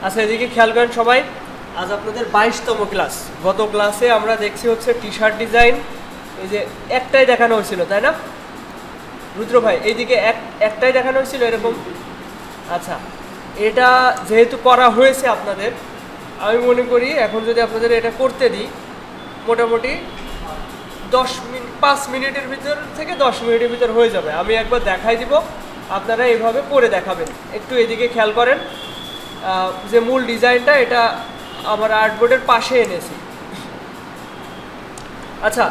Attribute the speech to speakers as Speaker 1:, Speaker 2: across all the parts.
Speaker 1: আচ্ছা, এদিকে খেয়াল করেন সবাই, আজ আপনাদের 22তম ক্লাস। গত ক্লাসে আমরা দেখছি হচ্ছে টি শার্ট ডিজাইন, এই যে একটাই দেখানো হয়েছিল, তাই না রুদ্র ভাই? এইদিকে একটাই দেখানো হয়েছিল এরকম। আচ্ছা, এটা যেহেতু করা হয়েছে আপনাদের, আমি মনে করি এখন যদি আপনাদের এটা করতে দিই, মোটামুটি 5 মিনিটের ভিতর থেকে 10 মিনিটের ভিতর হয়ে যাবে। আমি একবার দেখাই দিব, আপনারা এইভাবে করে দেখাবেন। একটু এদিকে খেয়াল করেন, যে মূল ডিজাইনটা এটা আমার আর্টবোর্ডের পাশে এনেছি। আচ্ছা,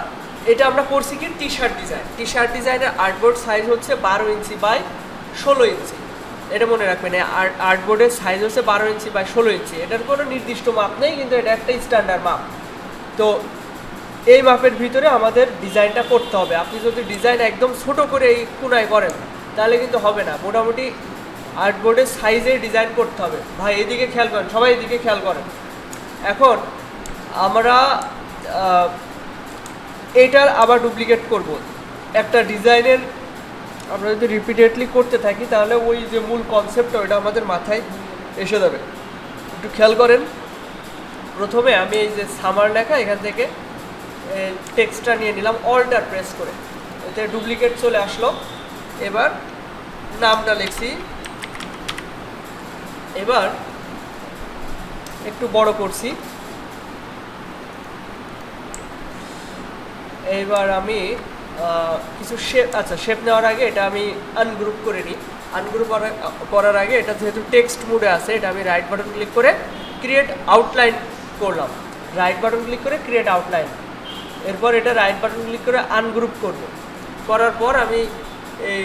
Speaker 1: এটা আমরা করছি কি T shirt design. T shirt ডিজাইনের আর্টবোর্ড সাইজ হচ্ছে 12 ইঞ্চি বাই 16 ইঞ্চি। এটা মনে রাখবেন, আর্টবোর্ডের সাইজ হচ্ছে 12 ইঞ্চি বাই 16 ইঞ্চি। এটার কোনো নির্দিষ্ট মাপ নেই, কিন্তু এটা একটা স্ট্যান্ডার্ড মাপ। তো এই মাপের ভিতরে আমাদের ডিজাইনটা করতে হবে। আপনি যদি ডিজাইন একদম ছোট করে এই কোনায় করেন তাহলে কিন্তু হবে না। মোটামুটি আর্টবোর্ডের সাইজে ডিজাইন করতে হবে। ভাই এদিকে খেয়াল করেন, সবাই এদিকে খেয়াল করেন। এখন আমরা এইটার আবার ডুপ্লিকেট করব। একটা ডিজাইনের আমরা যদি রিপিটেডলি করতে থাকি তাহলে ওই যে মূল কনসেপ্টটা ওইটা আমাদের মাথায় এসে যাবে। একটু খেয়াল করেন, প্রথমে আমি এই যে সামার লেখা, এখান থেকে টেক্সটটা নিয়ে নিলাম, অল্টার প্রেস করে, এতে ডুপ্লিকেট চলে আসলো। এবার নামটা লিখছি, এবার একটু বড় করছি। এইবার আমি কিছু শেপ, আচ্ছা শেপ নেওয়ার আগে এটা আমি আনগ্রুপ করে নিই। আনগ্রুপ করার আগে এটা যেহেতু টেক্সট মোডে আছে, এটা আমি রাইট বাটন ক্লিক করে ক্রিয়েট আউটলাইন করলাম। রাইট বাটন ক্লিক করে ক্রিয়েট আউটলাইন, এরপর এটা রাইট বাটন ক্লিক করে আনগ্রুপ করব। করার পর আমি এই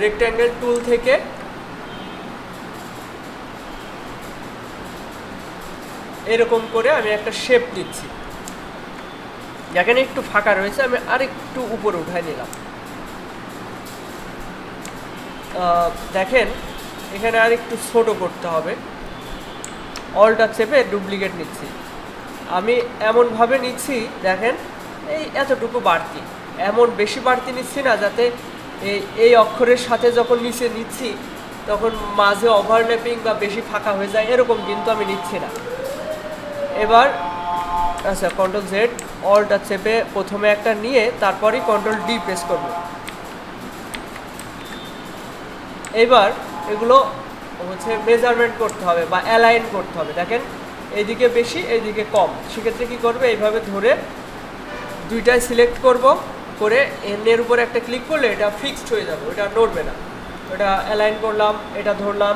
Speaker 1: রেক্ট্যাঙ্গেল টুল থেকে এরকম করে আমি একটা শেপ দিচ্ছি। যেখানে একটু ফাঁকা রয়েছে আমি আরেকটু উপরে উঠাই নিলাম। দেখেন এখানে আরেকটু ছোট করতে হবে। অলটা চেপে ডুপ্লিকেট নিচ্ছি। আমি এমনভাবে নিচ্ছি, দেখেন এই এতটুকু বাড়তি, এমন বেশি বাড়তি নিচ্ছি না, যাতে এই অক্ষরের সাথে যখন নিচে নিচ্ছি তখন মাঝে ওভারল্যাপিং বা বেশি ফাঁকা হয়ে যায়, এরকম কিন্তু আমি নিচ্ছি না। এবার আচ্ছা, কন্ট্রোল জেড অলটা চেপে প্রথমে একটা নিয়ে তারপরেই কন্ট্রোল ডি প্রেস করব। এবার এগুলো হচ্ছে মেজারমেন্ট করতে হবে বা অ্যালাইন করতে হবে। দেখেন এইদিকে বেশি এইদিকে কম, সেক্ষেত্রে কী করবে, এইভাবে ধরে দুইটাই সিলেক্ট করব, করে এর উপরে একটা ক্লিক করলে এটা ফিক্সড হয়ে যাবে, ওটা নড়বে না। ওটা অ্যালাইন করলাম, এটা ধরলাম,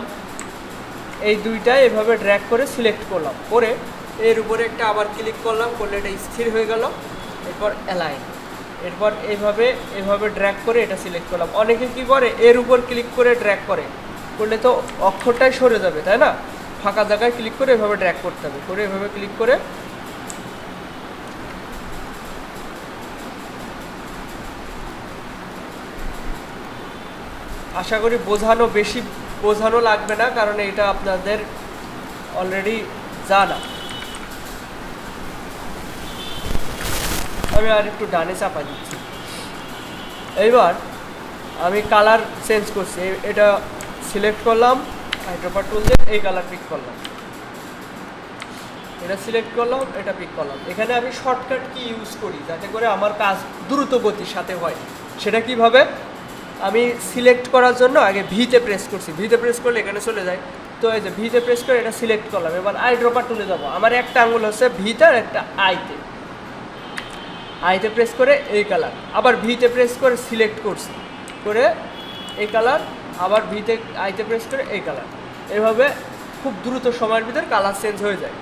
Speaker 1: এই দুইটাই এভাবে ড্র্যাগ করে সিলেক্ট করলাম, করে এর উপরে একটা আবার ক্লিক করলাম, করলে এটা স্থির হয়ে গেল। এরপর অ্যালাইন, এরপর এভাবে ড্র্যাগ করে এটা সিলেক্ট করলাম। অনেকে কি করে এর উপর ক্লিক করে ড্র্যাগ করলে তো অক্ষরটাই সরে যাবে, তাই না? ফাঁকা জায়গায় ক্লিক করে এভাবে ড্র্যাগ করতে হবে, করে এভাবে ক্লিক করে আশা করি বেশি বোঝানো লাগবে না, কারণ এটা আপনাদের অলরেডি জানা। আমি আর একটু ডানে চাপা দিচ্ছি। এইবার আমি কালার চেঞ্জ করছি, এটা সিলেক্ট করলাম, হাইড্রোপার টুল দিয়ে এই কালার পিক করলাম, এটা সিলেক্ট করলাম, এটা পিক করলাম। এখানে আমি শর্টকাট কি ইউজ করি যাতে করে আমার কাজ দ্রুত গতির সাথে হয়। সেটা কিভাবে, আমি সিলেক্ট করার জন্য আগে ভিতে প্রেস করছি, ভিতে প্রেস করলে এখানে চলে যায়। তো এই যে ভিতে প্রেস করে এটা সিলেক্ট করলাম। এবার আইড্রপার টুলে যাবো, আমার একটা আঙুল হচ্ছে ভিতে আর একটা আইতে প্রেস করে এই কালার, আবার ভিতে প্রেস করে সিলেক্ট করছি, করে এই কালার, আবার আইতে প্রেস করে এই কালার। এভাবে খুব দ্রুত সময়ের ভিতরে কালার চেঞ্জ হয়ে যায়।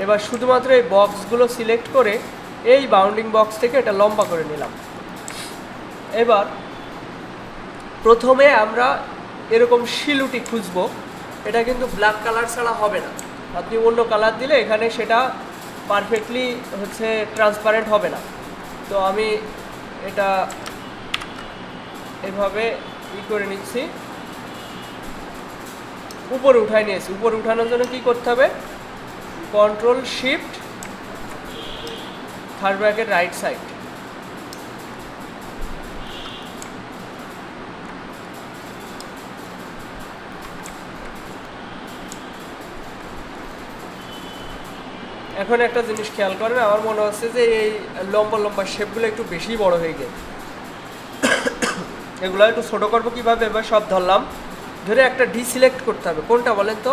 Speaker 1: এবার শুধুমাত্র এই বক্সগুলো সিলেক্ট করে এই বাউন্ডিং বক্স থেকে এটা লম্বা করে নিলাম। এবার প্রথমে আমরা এরকম শিলুটি খুঁজবো, এটা কিন্তু ব্ল্যাক কালার ছাড়া হবে না। আপনি অন্য কালার দিলে এখানে সেটা পারফেক্টলি হচ্ছে ট্রান্সপারেন্ট হবে না। তো আমি এটা এভাবে করে নিচ্ছি, উপরে উঠাই নিয়েছি। উপরে উঠানোর জন্য কি করতে হবে, control shift third bracket right side, এখন একটা জিনিস খেয়াল করেন, আমার মনে হচ্ছে যে এই লম্বা লম্বা শেপগুলো একটু বেশি বড় হয়ে গেছে। এগুলো একটু ছোটো করবো কীভাবে? এবার সব ধরলাম, ধরে একটা ডিসিলেক্ট করতে হবে। কোনটা বলেন তো?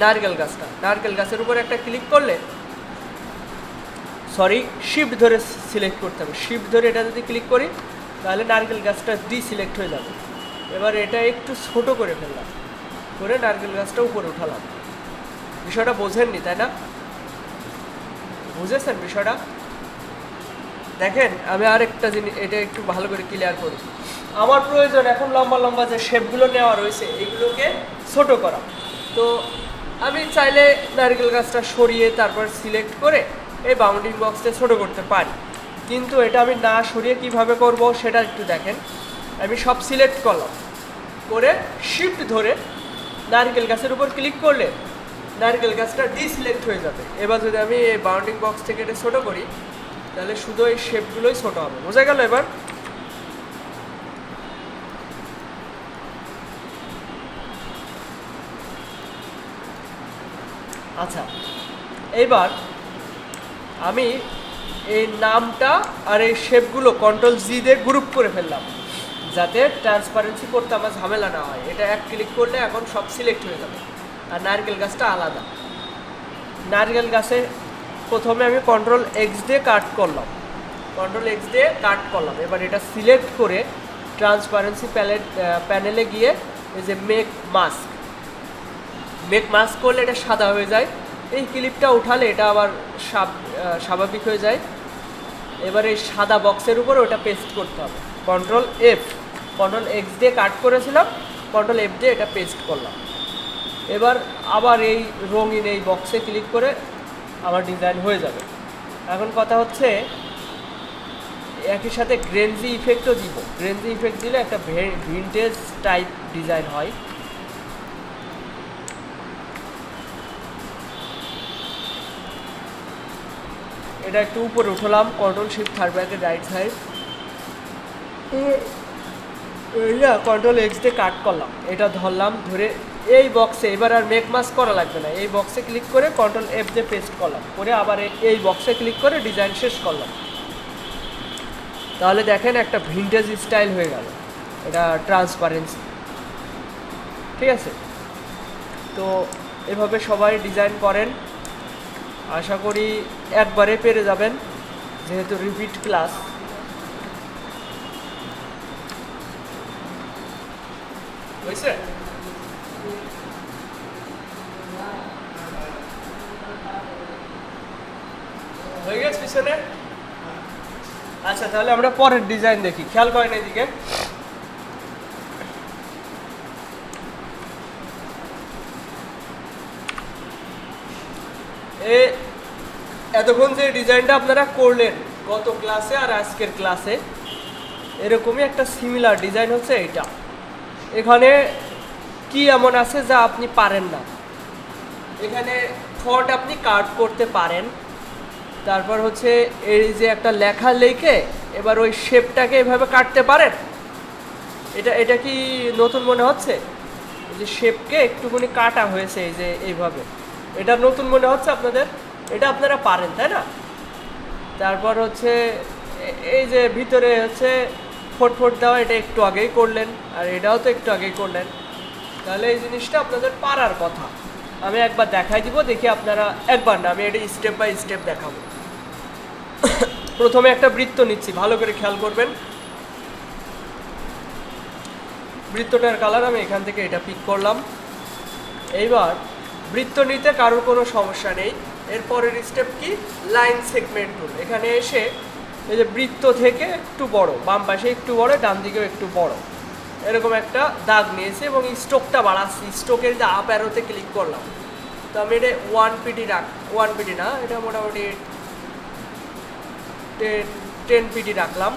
Speaker 1: নারকেল গাছটা। নারকেল গাছের উপর একটা ক্লিক করলে, সরি, শিফট ধরে সিলেক্ট করতে হবে। শিফট ধরে এটা যদি ক্লিক করি তাহলে নারকেল গাছটা ডিসিলেক্ট হয়ে যাবে। এবার এটা একটু ছোট করে ফেললাম, করে নারকেল গাছটা উপরে উঠালাম। বিষয়টা বোঝেননি তাই না? বুঝেছেন বিষয়টা? দেখেন আমি আরেকটা জিনিস এটা একটু ভালো করে ক্লিয়ার করি। আমার প্রয়োজন এখন লম্বা লম্বা যে শেপগুলো নেওয়া রয়েছে এগুলোকে ছোট করা। তো আমি চাইলে নারকেল গাছটা সরিয়ে তারপর সিলেক্ট করে এই বাউন্ডিং বক্সটা ছোট করতে পারি, কিন্তু এটা আমি না সরিয়ে কিভাবে করব সেটা একটু দেখেন। আমি সব সিলেক্ট করলাম, করে শিফট ধরে নারকেল গাছের উপর ক্লিক করলে নারকেল গাছটা ডিসিলেক্ট হয়ে যাবে। এবার যদি আমি এই বাউন্ডিং বক্স থেকে এটা ছোটো করি তাহলে শুধু এই শেপগুলোই ছোটো হবে। বোঝা গেল এবার? আচ্ছা, এইবার আমি এই নামটা আর এই শেপগুলো কন্ট্রোল জি দিয়ে গ্রুপ করে ফেললাম, যাতে ট্রান্সপারেন্সি করতে আমার ঝামেলা না হয়। এটা এক ক্লিক করলে এখন সব সিলেক্ট হয়ে যাবে, আর নারকেল গাছটা আলাদা। নারকেল গাছে প্রথমে আমি কন্ট্রোল এক্স দিয়ে কাট করলাম, কন্ট্রোল এক্স দিয়ে কাট করলাম। এবার এটা সিলেক্ট করে ট্রান্সপারেন্সি প্যানেলে গিয়ে এই যে মেক মাস্ক করলে এটা সাদা হয়ে যায়। এই ক্লিপটা উঠালে এটা আবার স্বাভাবিক হয়ে যায়। এবার এই সাদা বক্সের উপর ওটা পেস্ট করতে হবে। কন্ট্রোল এক্স দিয়ে কাট করেছিলাম, কন্ট্রোল এফ দিয়ে এটা পেস্ট করলাম। এবার আবার এই রঙিন এই বক্সে ক্লিক করে আমার ডিজাইন হয়ে যাবে। এখন কথা হচ্ছে একই সাথে গ্রেনজি ইফেক্টও দিব। গ্রেনজি ইফেক্ট দিলে একটা ভিনটেজ টাইপ ডিজাইন হয়। এটা একটু উপরে উঠলাম, control shift third right side, control x দিয়ে কাট করলাম। এটা ধরলাম, ধরে এই বক্সে এবার আর মেক মাস্ক করা লাগবে না। এই বক্সে ক্লিক করে কন্ট্রোল এফ দিয়ে পেস্ট করলাম, করে আবার এই বক্সে ক্লিক করে ডিজাইন শেষ করলাম। তাহলে দেখেন একটা ভিনটেজ স্টাইল হয়ে গেল, এটা ট্রান্সপারেন্সি। ঠিক আছে, তো এভাবে সবাই ডিজাইন করেন, আশা করি একবারে পেরে যাবেন, যেহেতু রিপিট ক্লাস। হয়েছে? হয়ে গেছে পিছনে? আচ্ছা, তাহলে আমরা পরের ডিজাইন দেখি। খেয়াল করেন এদিকে, এতক্ষণ যে ডিজাইনটা আপনারা করলেন গত ক্লাসে আর আজকের ক্লাসে, এরকমই একটা সিমিলার ডিজাইন হচ্ছে এইটা। এখানে কি এমন আছে যা আপনি পারেন না? এখানে ফন্ট আপনি কাট করতে পারেন, তারপর হচ্ছে এই যে একটা লেখা লিখে এবার ওই শেপটাকে এভাবে কাটতে পারেন। এটা কি নতুন মনে হচ্ছে? এই যে শেপকে একটুখানি কাটা হয়েছে এই যে এইভাবে, এটা নতুন মনে হচ্ছে আপনাদের? এটা আপনারা পারেন তাই না? তারপর হচ্ছে এই যে ভিতরে হচ্ছে ফোট দেওয়া, এটা একটু আগেই করলেন, আর এটাও তো একটু আগেই করলেন। তাহলে এই জিনিসটা আপনাদের পারার কথা। আমি একবার দেখাই দিব, দেখি আপনারা, একবার না, আমি এটা স্টেপ বাই স্টেপ দেখাবো। প্রথমে একটা বৃত্ত নিচ্ছি, ভালো করে খেয়াল করবেন। বৃত্তটার কালার আমি এখান থেকে এটা পিক করলাম। এইবার বৃত্ত নিতে কারোর কোনো সমস্যা নেই। এরপরের স্টেপ কি? লাইন সেগমেন্ট টুল। এখানে এসে এই যে বৃত্ত থেকে একটু বড়, বাম পাশে একটু বড়, ডান দিকেও একটু বড়, এরকম একটা দাগ নিয়েছে এবং স্ট্রোকটা বাড়াচ্ছি। স্ট্রোকের যে আপ অ্যারোতে ক্লিক করলাম, তো আমি এটা 1 পিটি না, এটা মোটামুটি 10 পিটি রাখলাম।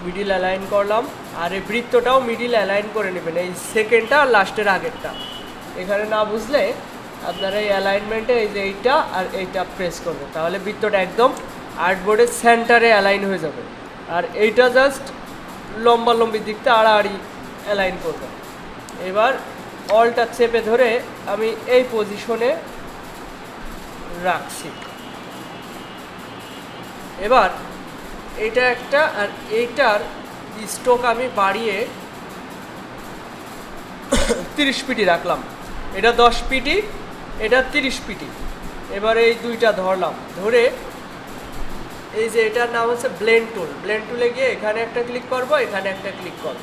Speaker 1: মিডিল অ্যালাইন করলাম, আর এই বৃত্তটাও মিডিল অ্যালাইন করে নেবেন, এই সেকেন্ডটা আর লাস্টের আগেরটা। এখানে না বুঝলে আপনারা এই অ্যালাইনমেন্টে এই যে এইটা আর এইটা প্রেস করবেন, তাহলে বৃত্তটা একদম আর্টবোর্ডের সেন্টারে অ্যালাইন হয়ে যাবে। আর এইটা জাস্ট লম্বালম্বি দিকটা আড়াআড়ি অ্যালাইন করবেন। এবার অলটা চেপে ধরে আমি এই পজিশনে রাখছি। এবার এটা একটা, আর এইটার স্ট্রোক আমি বাড়িয়ে 30 পিটি রাখলাম। এটা 10 পিটি, এটা 30 পিটি। এবার এই দুইটা ধরলাম, ধরে এই যে এটার নাম হচ্ছে ব্লেন্ড টুল। ব্লেন্ড টুলে গিয়ে এখানে একটা ক্লিক করব, এখানে একটা ক্লিক করব,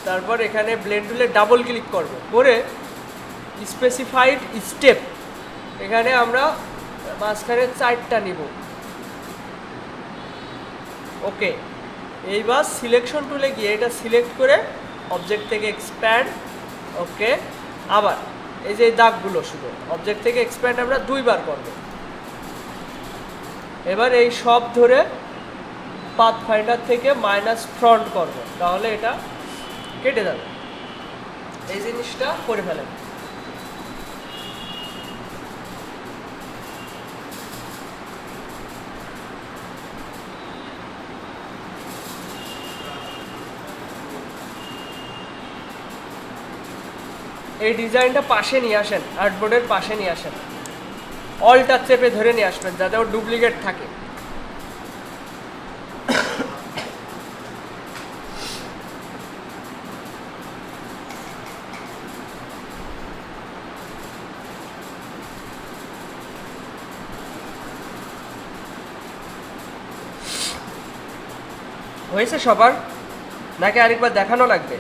Speaker 1: তারপর এখানে ব্লেন্ড টুলে ডাবল ক্লিক করব, করে স্পেসিফাইড স্টেপ এখানে আমরা মাঝখানে 4টা নিব। ওকে, এইবার সিলেকশন টুলে গিয়ে এটা সিলেক্ট করে অবজেক্ট থেকে এক্সপ্যান্ড। ওকে, আবার এই যে দাগগুলো শুধু অবজেক্ট থেকে এক্সপ্যান্ড আমরা 2বার করব। এবার এই সব ধরে পাথফাইন্ডার থেকে মাইনাস ফ্রন্ট করব, তাহলে এটা কেটে যাবে। এই জিনিসটা করে ফেলেন। এই ডিজাইনটা পাশে নিয়ে আসেন, আর্টবোর্ডের পাশে নিয়ে আসেন, অলটা চেপে ধরে নিয়ে আসবেন যাতে ওর ডুপ্লিকেট থাকে। হয়েছে সবার, নাকি আরেকবার দেখানো লাগবে?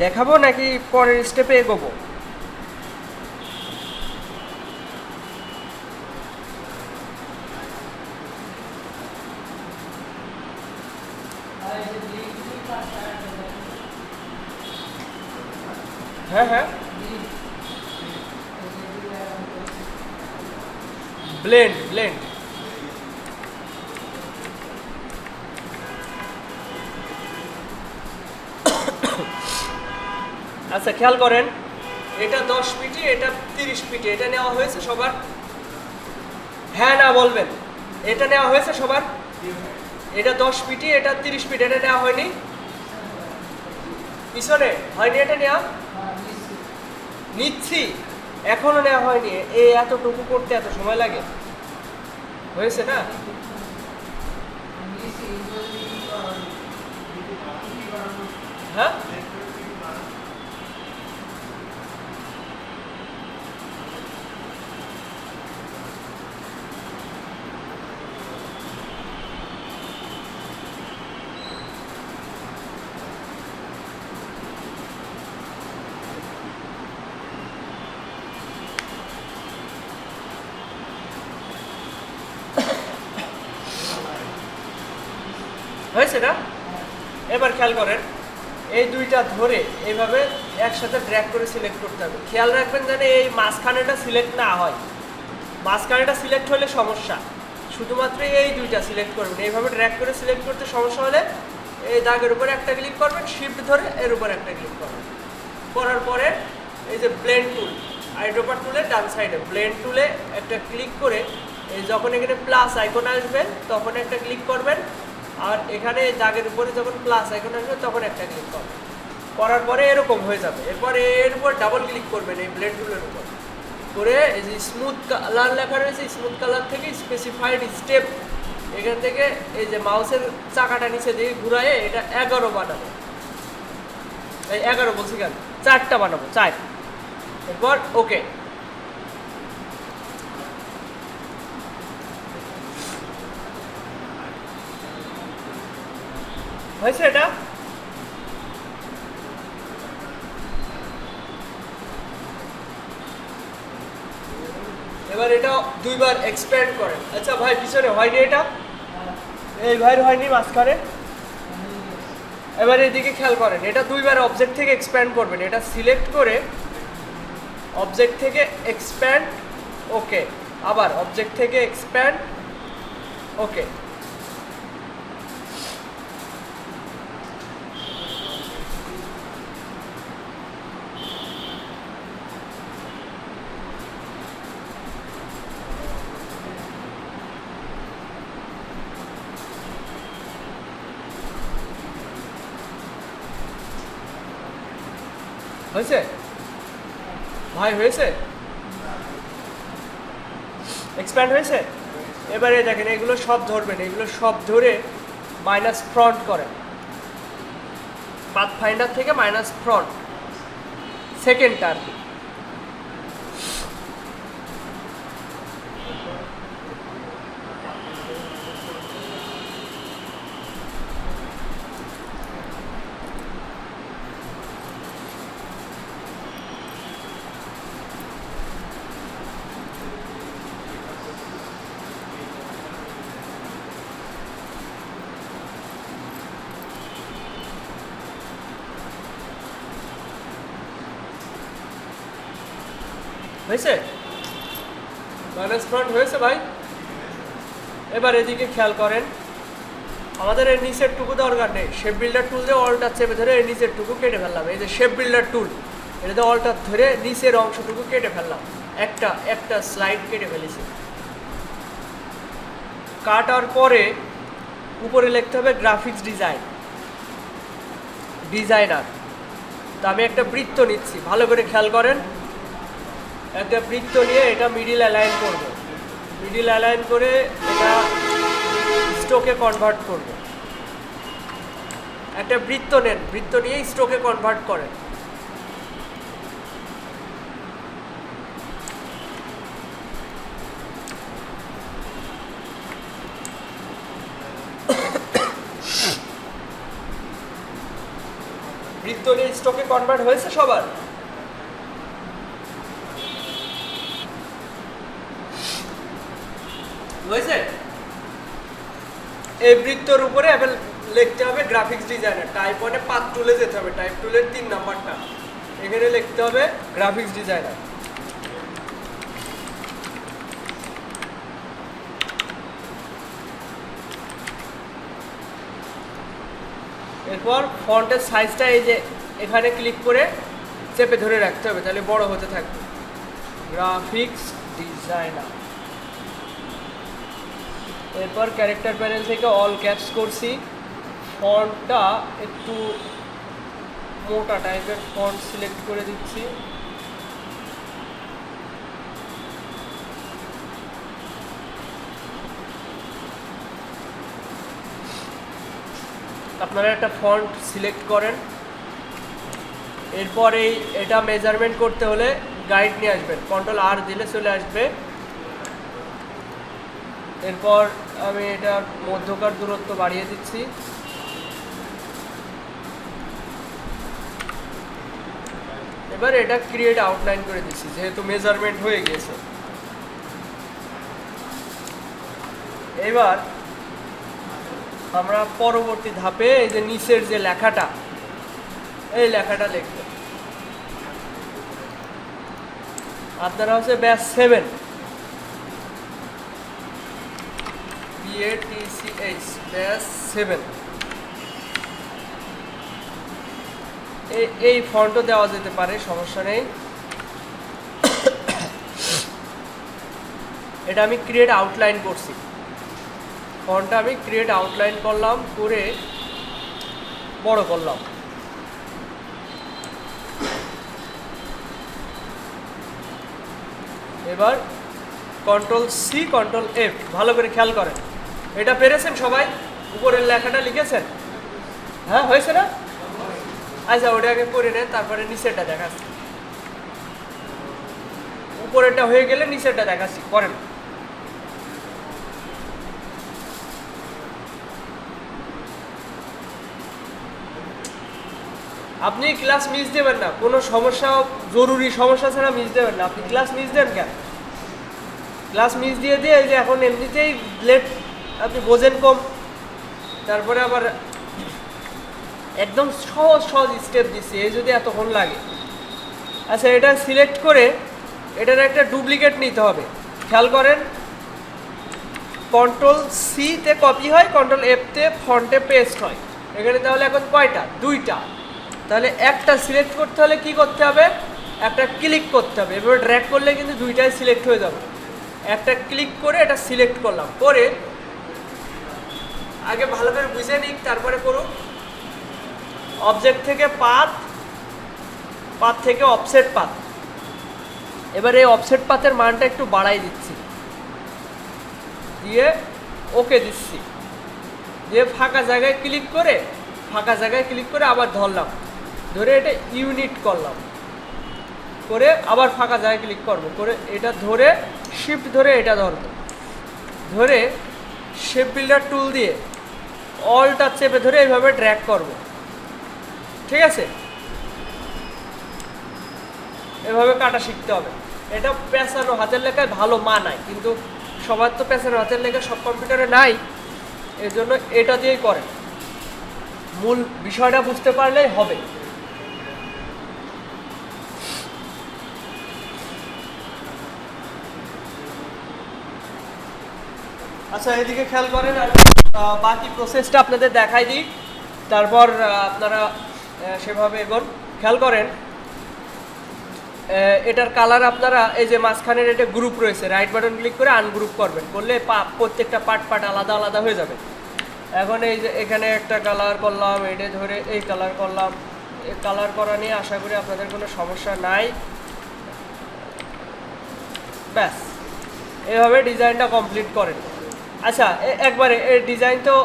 Speaker 1: দেখাবো নাকি পরের স্টেপে এগোবো? হ্যাঁ হ্যাঁ, ব্লেন্ড ব্লেন্ড। আচ্ছা খেয়াল করেন, এটা 10 পিটি, এটা 30 পিটি, এটা নেওয়া হয়েছে সবার? হ্যাঁ না বলবেন। এটা নেওয়া হয়েছে সবার? এটা 10 পিটি, এটা 30 পিটি, এটা নেওয়া হয়নি? পিছনে হয়নি এটা নেওয়া? নিচ্ছি, এখনো নেওয়া হয়নি। এই এতটুকু করতে এত সময় লাগে? হয়েছে না? হ্যাঁ, হয়েছে না? এবার খেয়াল করেন, এই দুইটা ধরে এইভাবে একসাথে ড্র্যাগ করে সিলেক্ট করতে হবে। খেয়াল রাখবেন যেন এই মাঝখানেটা সিলেক্ট না হয়। মাঝখানেটা সিলেক্ট হলে সমস্যা, শুধুমাত্র এই দুইটা সিলেক্ট করবেন। এইভাবে ড্র্যাগ করে সিলেক্ট করতে সমস্যা হলে এই দাগের উপরে একটা ক্লিক করবেন, শিফট ধরে এর উপর একটা ক্লিক করবেন। করার পরে এই যে ব্লেন্ড টুল, আইড্রপার টুলের ডান সাইডে ব্লেন্ড টুলে একটা ক্লিক করে এই যখন এখানে প্লাস আইকন আসবে তখন একটা ক্লিক করবেন, আর এখানে দাগের উপরে যখন প্লাস আইকন আসবে তখন একটা ক্লিক করবেন। করার পরে এরকম হয়ে যাবে। এরপরে এর উপর ডাবল ক্লিক করবেন এই ব্লেন্ড টুলের উপর, করে এই যে স্মুথ কালার লেখা রয়েছে, স্মুথ কালার থেকে স্পেসিফাইড স্টেপ, এখান থেকে এই যে মাউসের চাকাটা নিচে দিয়ে ঘুরায় এটা 11 বানাবো। এই 11 বলছি কেন, 4টা বানাবো, 4। এরপর ওকে। হয়েছে এটা? এবার এটা 2বার এক্সপ্যান্ড করেন। আচ্ছা ভাই পিছনে হয়নি এটা? এই ভাইয়ের হয়নি মাঝখানে? এবার এদিকে খেয়াল করেন, এটা 2বার অবজেক্ট থেকে এক্সপ্যান্ড করবেন। এটা সিলেক্ট করে অবজেক্ট থেকে এক্সপ্যান্ড, ওকে, আবার অবজেক্ট থেকে এক্সপ্যান্ড, ওকে। হয়েছে? ভাই হয়েছে? এক্সপ্যান্ড হয়েছে? এবারে দেখেন এগুলো সব ধরবেন, এগুলো সব ধরে মাইনাস ফ্রন্ট করেন, পাথফাইন্ডার থেকে মাইনাস ফ্রন্ট সেকেন্ডটা আর কি। হয়েছে? মাইনাস ফ্রন্ট হয়েছে ভাই? এবার এদিকে খেয়াল করেন, আমাদের এর নিচের টুকু দরকার নেই, শেপ বিল্ডার টুল দিয়ে অলটা চেপে ধরে এর নিচের টুকু কেটে ফেললাম। এই যে শেপ বিল্ডার টুল, এটাতে অলটা ধরে নিচের অংশটুকু কেটে ফেললাম, একটা স্লাইড কেটে ফেলেছি। কাটার পরে উপরে লিখতে হবে গ্রাফিক্স ডিজাইনার। তো আমি একটা বৃত্ত নিচ্ছি, ভালো করে খেয়াল করেন, একটা বৃত্ত নিয়ে এটা মিডিল অ্যালাইন করব, মিডিল অ্যালাইন করে এটা স্ট্রোকে কনভার্ট করব। একটা বৃত্ত নেন, বৃত্ত নিয়ে স্ট্রোকে কনভার্ট করেন। বৃত্ত নিয়ে স্ট্রোকে কনভার্ট হয়েছে সবার? হয়েছে? এই বৃত্তর উপরে এবার লিখতে হবে গ্রাফিক্স ডিজাইনার। টাইপ 1-এ পাথ টুলে যেতে হবে, টাইপ টুলের 3 নাম্বারটা, এখানে লিখতে হবে গ্রাফিক্স ডিজাইনার। এরপর ফন্টের সাইজটা এই যে এখানে ক্লিক করে চেপে ধরে রাখতে হবে, তাহলে বড় হতে থাকবে। Graphics designer. এরপর ক্যারেক্টার প্যানেল থেকে অল ক্যাপস করছি, ফন্টটা একটু মোটা টাইপের ফন্ট সিলেক্ট করে দিচ্ছি। আপনারা একটা ফন্ট সিলেক্ট করেন, এরপর এটা মেজারমেন্ট করতে হলে গাইড নিয়ে আসবেন, কন্ট্রোল আর দিলে চলে আসবে। এরপর আমি এটা মধ্যকার দূরত্ব বাড়িয়ে দিচ্ছি। এবার এটা ক্রিয়েট আউটলাইন করে দিচ্ছি, যেহেতু মেজারমেন্ট হয়ে গিয়েছে। এবার আমরা পরবর্তী ধাপে এই যে নিচের যে লেখাটা, এই লেখাটা লিখব। আপনারা হচ্ছে ব্যাচ 7 BATCH ব্যাচ 7, এই ফন্টও দেওয়া যেতে পারে, সমস্যা নেই। এটা আমি ক্রিয়েট আউটলাইন করছি, ফন্টটা আমি ক্রিয়েট আউটলাইন করলাম, করে বড় করলাম। এবার কন্ট্রোল সি কন্ট্রোল এফ, ভালো করে খেয়াল করেন। এটা পেরেছেন সবাই? উপরের লেখাটা লিখেছেন? হ্যাঁ, হয়েছে না? আচ্ছা, ওটা আগে করে নেন, তারপরে নিচেরটা দেখাচ্ছি। উপরেরটা হয়ে গেলে নিচেরটা দেখাচ্ছি, করেন। আপনি ক্লাস মিস দেবেন না, কোনো সমস্যা, জরুরি সমস্যা ছাড়া মিস দেবেন না। আপনি ক্লাস মিস দেন কেন? ক্লাস মিস দিয়ে এই যে এখন এমনিতেই লেট, আপনি বোঝেন কম, তারপরে আবার একদম সহজ স্টেপ দিচ্ছি, এই যদি এতক্ষণ লাগে। আচ্ছা, এটা সিলেক্ট করে এটার একটা ডুপ্লিকেট নিতে হবে, খেয়াল করেন। কন্ট্রোল সিতে কপি হয়, কন্ট্রোল এফতে ফন্টে পেস্ট হয়। এখানে তাহলে এখন কয়টা? 2টা। তাহলে একটা সিলেক্ট করতে হলে কি করতে হবে? একটা ক্লিক করতে হবে। এভাবে ড্র্যাগ করলে কিন্তু 2টাই সিলেক্ট হয়ে যাবে। একটা ক্লিক করে এটা সিলেক্ট করলাম, করে আগে ভালো করে বুঝে নিক, তারপরে করুন। অবজেক্ট থেকে পাথ থেকে অফসেট পাথ, এবার এই অফসেট পাথের মানটা একটু বাড়াই দিচ্ছি, দিয়ে ওকে দিচ্ছি, দিয়ে ফাঁকা জায়গায় ক্লিক করে আবার ধরলাম, ধরে এটা ইউনিট করলাম, করে আবার ফাঁকা জায়গায় ক্লিক করব, করে এটা ধরে শিফট ধরে এটা ধরবো, ধরে শেপ বিল্ডার টুল দিয়ে অলটা চেপে ধরে এইভাবে ড্র্যাগ করব। ঠিক আছে, এভাবে কাটা শিখতে হবে। এটা পেঁচানো হাতের লেখায় ভালো মানায়, কিন্তু সবার তো পেঁচানো হাতের লেখা সব কম্পিউটারে নাই, এই জন্য এটা দিয়েই করেন। মূল বিষয়টা বুঝতে পারলেই হবে। আচ্ছা, এদিকে খেয়াল করেন, আর বাকি প্রসেসটা আপনাদের দেখাই দিই, তারপর আপনারা সেভাবে এগোন। খেয়াল করেন, এটার কালার আপনারা এই যে মাঝখানের এটা গ্রুপ রয়েছে, রাইট বাটন ক্লিক করে আনগ্রুপ করবেন, করলে প্রত্যেকটা পার্ট আলাদা আলাদা হয়ে যাবে। এখন এই যে এখানে একটা কালার করলাম, এটা ধরে এই কালার করলাম। এই কালার করা নিয়ে আশা করি আপনাদের কোনো সমস্যা নাই। ব্যাস, এভাবে ডিজাইনটা কমপ্লিট করেন। আচ্ছা, একবারে এই ডিজাইন তো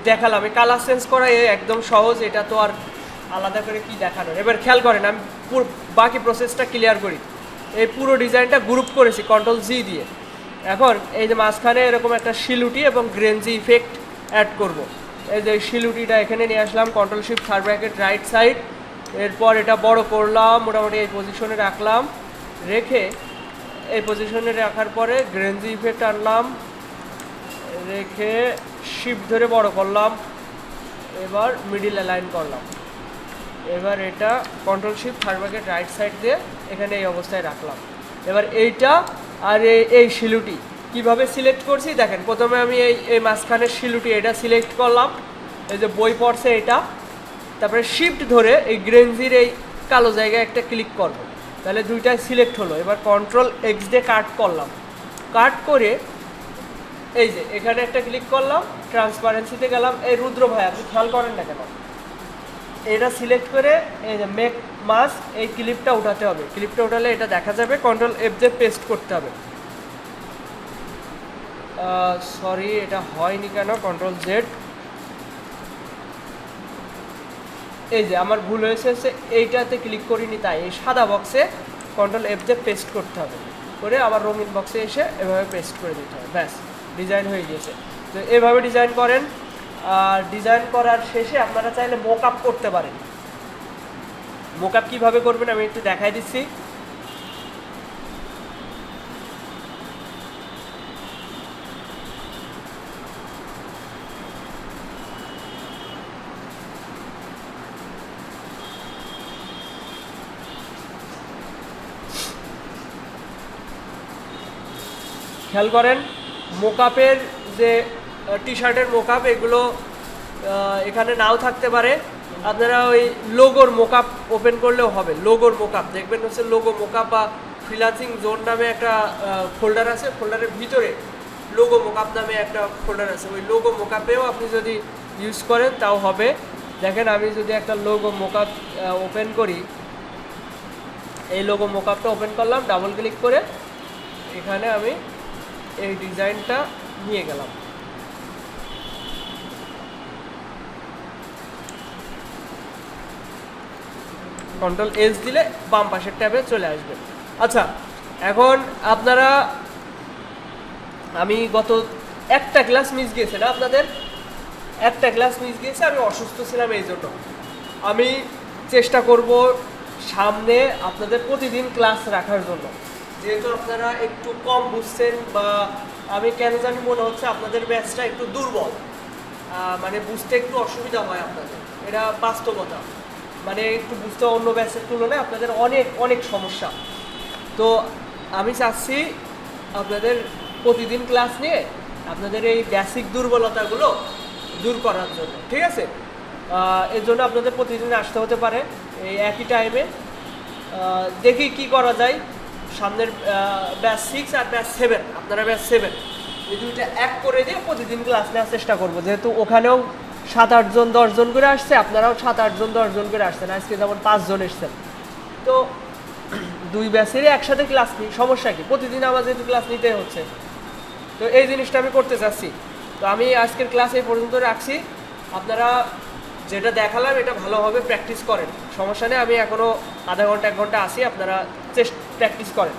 Speaker 1: দেখালাম, এই কালার চেঞ্জ করা একদম সহজ, এটা তো আর আলাদা করে কি দেখানোর। এবার খেয়াল করেন, আমি বাকি প্রসেসটা ক্লিয়ার করি। এই পুরো ডিজাইনটা গ্রুপ করেছি কন্ট্রোল জি দিয়ে। এখন এই যে মাঝখানে এরকম একটা শিলুটি এবং গ্রেনজি ইফেক্ট অ্যাড করব। এই যে শিলুটিটা এখানে নিয়ে আসলাম, control shift third bracket right side, এরপর এটা বড় করলাম, মোটামুটি এই পজিশনে রাখলাম, রেখে এই পজিশনে রাখার পরে গ্রেনজি ইফেক্ট আনলাম, রেখে শিফট ধরে বড় করলাম, এবার মিডিল অ্যালাইন করলাম। এবার এটা control shift third bracket right side দিয়ে এখানে এই অবস্থায় রাখলাম। এবার এইটা আর এই শিলুটি কিভাবে সিলেক্ট করছি দেখেন। প্রথমে আমি এই মাঝখানের শিলুটি এটা সিলেক্ট করলাম, এই যে বই পড়ছে এটা, তারপরে শিফট ধরে এই গ্রেনজির এই কালো জায়গায় একটা ক্লিক করব, তাহলে দুইটাই সিলেক্ট হলো। এবার কন্ট্রোল এক্স দিয়ে কাট করলাম, কাট করে এই যে এখানে একটা ক্লিক করলাম, ট্রান্সপারেন্সিতে গেলাম। এই রুদ্র ভাই আপনি খেয়াল করেন না কেন, এটা সিলেক্ট করে এই যে মেক মাস্ক, এই ক্লিপটা উঠাতে হবে। ক্লিপটা উঠালে এটা দেখা যাবে, কন্ট্রোল এফ দিয়ে পেস্ট করতে হবে। সরি, এটা হয়নি কেন, কন্ট্রোল জেড। এই যে আমার ভুল হয়েছে, এইটাতে ক্লিক করিনি, তাই এই সাদা বক্সে কন্ট্রোল এফ দিয়ে পেস্ট করতে হবে, করে আবার রঙিন বক্সে এসে এভাবে পেস্ট করে দিতে হবে। ব্যাস, ডিজাইন হয়ে গিয়েছে। তো এভাবে ডিজাইন করেন। আর ডিজাইন করার শেষে আপনারা চাইলে মোক আপ করতে পারেন। মোক আপ কীভাবে করবেন আমি একটু দেখাই দিচ্ছি। খেয়াল করেন, মোকআপের যে টি শার্টের মোকআপ, এগুলো এখানে নাও থাকতে পারে। আপনারা ওই লোগোর মোকআপ ওপেন করলেও হবে। লোগোর মোকআপ দেখবেন হচ্ছে লোগো মোকআপ বা ফ্রিল্যান্সিং জোন নামে একটা ফোল্ডার আছে, ফোল্ডারের ভিতরে লোগো মোকআপ নামে একটা ফোল্ডার আছে। ওই লোগো মোকআপেও আপনি যদি ইউজ করেন তাও হবে। দেখেন, আমি যদি একটা লোগো মোকআপ ওপেন করি, এই লোগো মোকআপটা ওপেন করলাম, ডাবল ক্লিক করে এখানে আমি এই ডিজাইনটা নিয়ে গেলাম। কন্ট্রোল এস দিলে বাম পাশের ট্যাবে চলে আসবে। আচ্ছা, এখন আপনারা, আমি গত একটা ক্লাস মিস গিয়েছে না আপনাদের, একটা ক্লাস মিস গিয়েছে, আমি অসুস্থ ছিলাম, এই জন্য আমি চেষ্টা করব সামনে আপনাদের প্রতিদিন ক্লাস রাখার জন্য। যেহেতু আপনারা একটু কম বুঝছেন, বা আমি কেন জানি মনে হচ্ছে আপনাদের ব্যাচটা একটু দুর্বল, মানে বুঝতে একটু অসুবিধা হয় আপনাদের, এটা বাস্তবতা। মানে একটু বুঝতে অন্য ব্যাচের তুলনায় আপনাদের অনেক অনেক সমস্যা। তো আমি চাচ্ছি আপনাদের প্রতিদিন ক্লাস নিয়ে আপনাদের এই বেসিক দুর্বলতাগুলো দূর করার জন্য, ঠিক আছে? এর জন্য আপনাদের প্রতিদিন আসতে হতে পারে এই একই টাইমে। দেখি কি করা যায়। সামনের ব্যাচ 6 আর ব্যাচ 7, আপনারা ব্যাচ 7, এই দুইটা এক করে দিয়ে প্রতিদিন ক্লাস নেওয়ার চেষ্টা করবো। যেহেতু ওখানেও 7-8 জন 10 জন করে আসছে, আপনারাও 7-8 জন 10 জন করে আসছেন। আজকে যেমন 5 জন এসছেন। তো দুই ব্যাচেরই একসাথে ক্লাস নিই, সমস্যা কি? প্রতিদিন আমার যেহেতু ক্লাস নিতে হচ্ছে, তো এই জিনিসটা আমি করতে চাচ্ছি। তো আমি আজকের ক্লাস এই পর্যন্ত রাখছি। আপনারা যেটা দেখালাম এটা ভালোভাবে প্র্যাকটিস করেন, সমস্যা নেই। আমি এখনও আধা ঘন্টা 1 ঘন্টা আসি, আপনারা প্র্যাকটিস করেন।